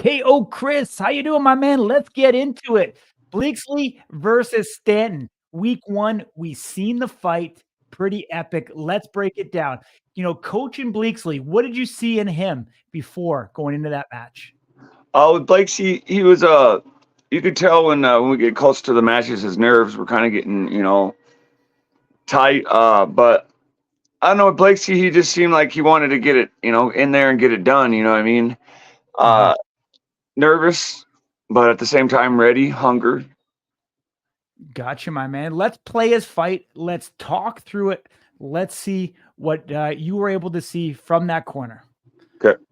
KO Chris. How you doing, my man? Let's get into it. Blakesslee versus Stanton. Week 1, we seen the fight. Pretty epic. Let's break it down. Coach and Blakesslee, what did you see in him before going into that match? With Blakesy, he was you could tell when we get close to the matches, his nerves were kind of getting tight. But I don't know, with Blakesy, he just seemed like he wanted to get it in there and get it done. You know what I mean? Mhm. Uh, Nervous, but at the same time ready, hunger. Gotcha, my man. Let's play his fight. Let's talk through it. Let's see what you were able to see from that corner. Okay.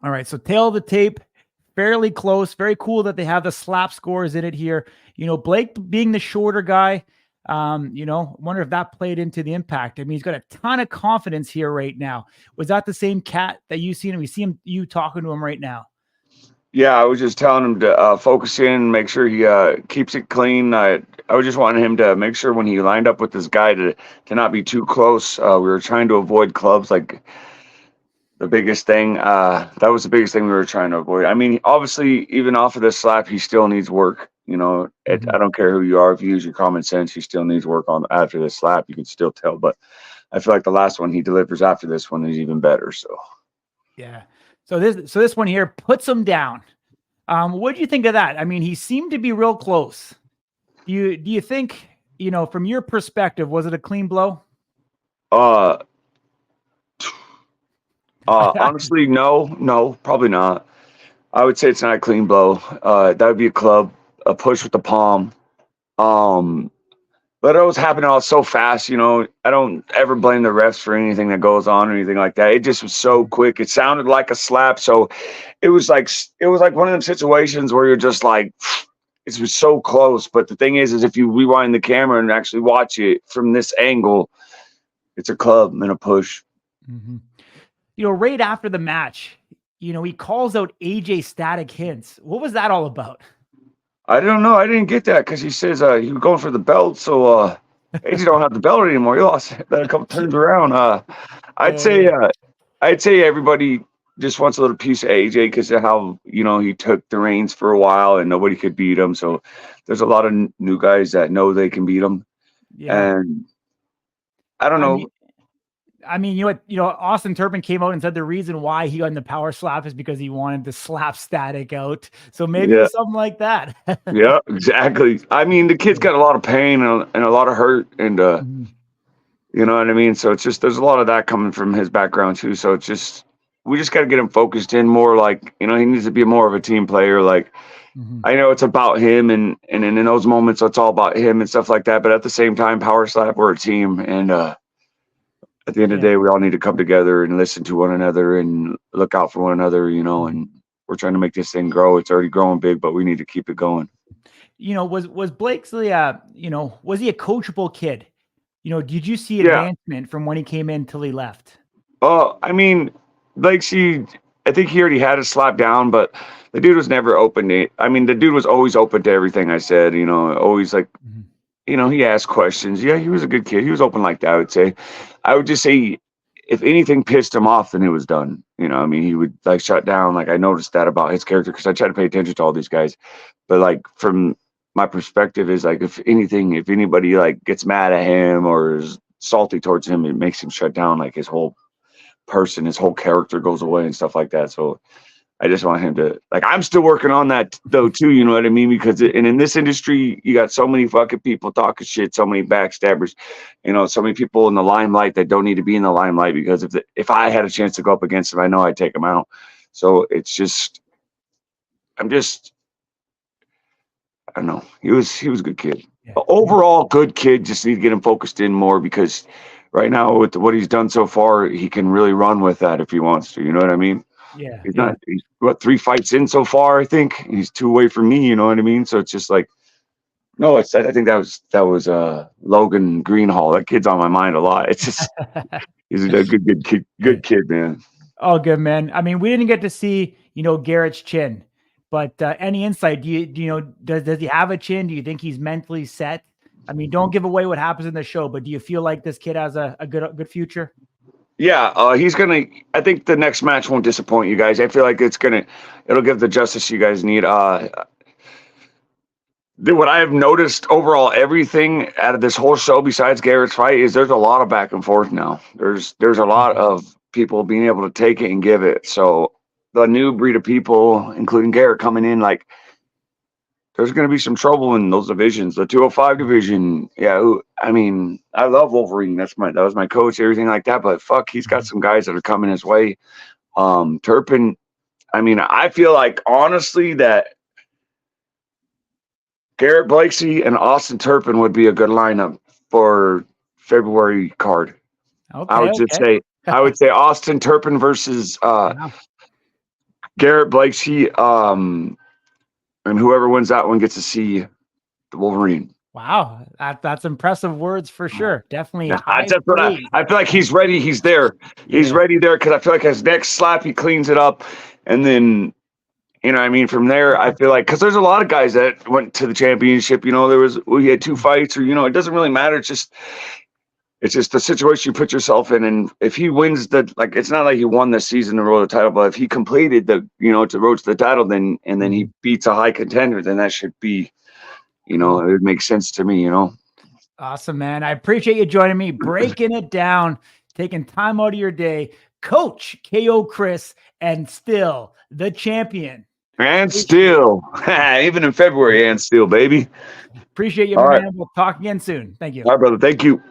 All right, so tail of the tape, fairly close. Very cool that they have the slap scores in it here. Blake being the shorter guy, wonder if that played into the impact. I mean, he's got a ton of confidence here right now. Was that the same cat that you seen him? We see him, you talking to him right now. Yeah, I was just telling him to focus in, make sure he keeps it clean. I was just wanting him to make sure when he lined up with this guy to not be too close. We were trying to avoid clubs, like the biggest thing. That was the biggest thing we were trying to avoid. I mean, obviously, even off of this slap, he still needs work. I don't care who you are. If you use your common sense, he still needs work on after this slap. You can still tell, but I feel like the last one he delivers after this one is even better. So yeah. So this one here puts him down. What do you think of that? I mean, he seemed to be real close. Do you think, from your perspective, was it a clean blow? Honestly, no, probably not. I would say it's not a clean blow. That would be a club, a push with the palm. But it was happening all so fast, I don't ever blame the refs for anything that goes on or anything like that. It just was so quick. It sounded like a slap. So it was like one of them situations where you're just like, it was so close. But the thing is if you rewind the camera and actually watch it from this angle, it's a club and a push. Mm-hmm. Right after the match, he calls out AJ static hints. What was that all about? I don't know. I didn't get that because he says he was going for the belt. So AJ don't have the belt anymore. He lost that a couple turns around. I'd say everybody just wants a little piece of AJ because of how he took the reins for a while and nobody could beat him. So there's a lot of new guys that know they can beat him. Yeah. And I don't know. I mean, Austin Turpin came out and said the reason why he got in the power slap is because he wanted to slap Static out. So maybe it's something like that. Yeah, exactly. I mean, the kid's got a lot of pain and a lot of hurt, and you know what I mean? So it's just there's a lot of that coming from his background too. So it's just we just got to get him focused in more. Like he needs to be more of a team player. Like I know it's about him, and in those moments it's all about him and stuff like that. But at the same time, power slap, we're a team, and at the end of the day, we all need to come together and listen to one another and look out for one another, and we're trying to make this thing grow. It's already growing big, but we need to keep it going. Was Blakesslee, was he a coachable kid? Did you see advancement from when he came in till he left? I mean, Blakeslee, I think he already had a slap down, but the dude was never open to it. I mean, the dude was always open to everything I said, always like, he asked questions. Yeah, he was a good kid. He was open like that, I would say. I would just say if anything pissed him off, then it was done. I mean, he would like shut down. Like I noticed that about his character because I try to pay attention to all these guys. But like from my perspective is like if anybody like gets mad at him or is salty towards him, it makes him shut down. Like his whole person, his whole character goes away and stuff like that. So I just want him to like. I'm still working on that though too. You know what I mean? Because in this industry, you got so many fucking people talking shit, so many backstabbers, so many people in the limelight that don't need to be in the limelight. Because if I had a chance to go up against him, I know I'd take him out. So it's just, I don't know. He was a good kid. Yeah. Overall, good kid. Just need to get him focused in more because right now with what he's done so far, he can really run with that if he wants to. You know what I mean? Yeah. He's what 3 fights in so far, I think. He's 2 away from me, you know what I mean? So it's just like no, I think that was Logan Greenhall. That kid's on my mind a lot. It's just he's a good kid, man. Oh, good man. I mean, we didn't get to see, Garrett's chin, but any insight? Does he have a chin? Do you think he's mentally set? I mean, don't give away what happens in the show, but do you feel like this kid has a good future? Yeah, I think the next match won't disappoint you guys. I feel like it'll give the justice you guys need. What I have noticed overall, everything out of this whole show besides Garrett's fight is there's a lot of back and forth now. There's a lot of people being able to take it and give it. So the new breed of people, including Garrett coming in, like there's going to be some trouble in those divisions. The 205 division, yeah. I mean, I love Wolverine. That was my coach, everything like that. But fuck, he's got some guys that are coming his way. Turpin. I mean, I feel like honestly that Garrett Blakesslee and Austin Turpin would be a good lineup for February card. Okay, I would say Austin Turpin versus Garrett Blakesslee, and whoever wins that one gets to see the Wolverine. Wow, that's impressive words for sure. Definitely. I feel like he's ready. He's there. He's ready there because I feel like his next slap, he cleans it up, and then. You know what I mean? From there, I feel like, because there's a lot of guys that went to the championship, we had 2 fights, or, it doesn't really matter. It's just the situation you put yourself in. And if he wins it's not like he won this season to road the title, but if he completed to road to the title, then he beats a high contender, then that should be, it would make sense to me, Awesome, man. I appreciate you joining me, breaking it down, taking time out of your day. Coach KO Chris, and still the champion. And still, even in February, and still, baby. Appreciate you, man. We'll talk again soon. Thank you. All right, brother. Thank you.